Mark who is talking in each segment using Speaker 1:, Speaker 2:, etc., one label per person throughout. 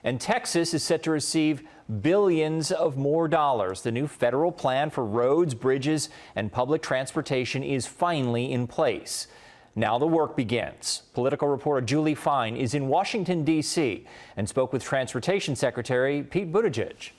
Speaker 1: And Texas is set to receive billions of more dollars. The new federal plan for roads, bridges, and public transportation is finally in place. Now the work begins. Political reporter Julie Fine is in Washington, D.C. and spoke with Transportation Secretary Pete Buttigieg.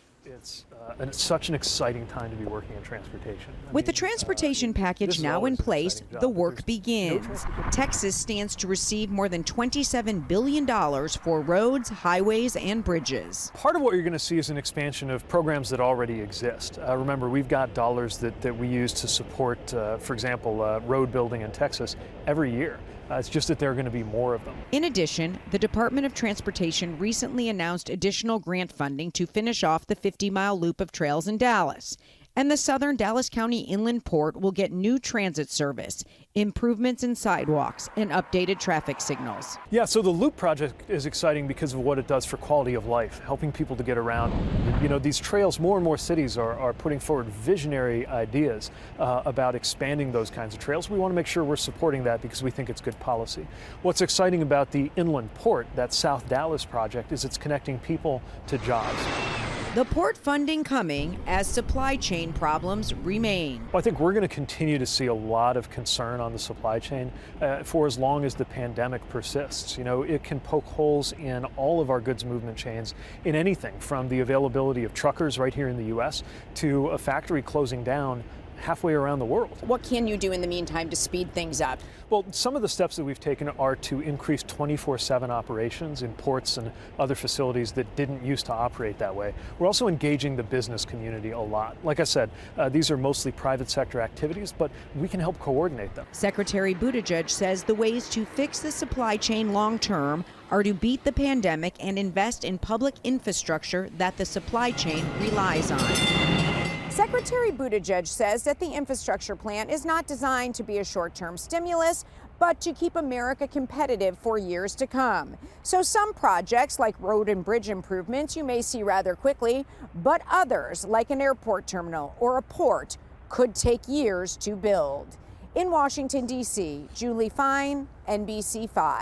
Speaker 2: It's such an exciting time to be working in transportation.
Speaker 3: With the transportation package now in place, the work begins. Texas stands to receive more than $27 billion for roads, highways, and bridges.
Speaker 2: Part of what you're going to see is an expansion of programs that already exist. Remember, we've got dollars that we use to support, for example, road building in Texas every year. It's just that there are going to be more of them.
Speaker 3: In addition, the Department of Transportation recently announced additional grant funding to finish off the 50-mile loop of trails in Dallas. And the southern Dallas County Inland Port will get new transit service, improvements in sidewalks, and updated traffic signals.
Speaker 2: Yeah, so the Loop project is exciting because of what it does for quality of life, helping people to get around. You know, these trails, more and more cities are putting forward visionary ideas about expanding those kinds of trails. We want to make sure we're supporting that because we think it's good policy. What's exciting about the Inland Port, that South Dallas project, is it's connecting people to jobs.
Speaker 3: The port funding coming as supply chain problems remain.
Speaker 2: Well, I think we're going to continue to see a lot of concern on the supply chain for as long as the pandemic persists. You know, it can poke holes in all of our goods movement chains in anything from the availability of truckers right here in the U.S. to a factory closing down halfway around the world.
Speaker 4: What can you do in the meantime to speed things up?
Speaker 2: Well, some of the steps that we've taken are to increase 24/7 operations in ports and other facilities that didn't used to operate that way. We're also engaging the business community a lot. Like I said, these are mostly private sector activities, but we can help coordinate them.
Speaker 3: Secretary Buttigieg says the ways to fix the supply chain long term are to beat the pandemic and invest in public infrastructure that the supply chain relies on.
Speaker 4: Secretary Buttigieg says that the infrastructure plan is not designed to be a short-term stimulus, but to keep America competitive for years to come. So some projects, like road and bridge improvements, you may see rather quickly, but others, like an airport terminal or a port, could take years to build. In Washington, D.C., Julie Fine, NBC5.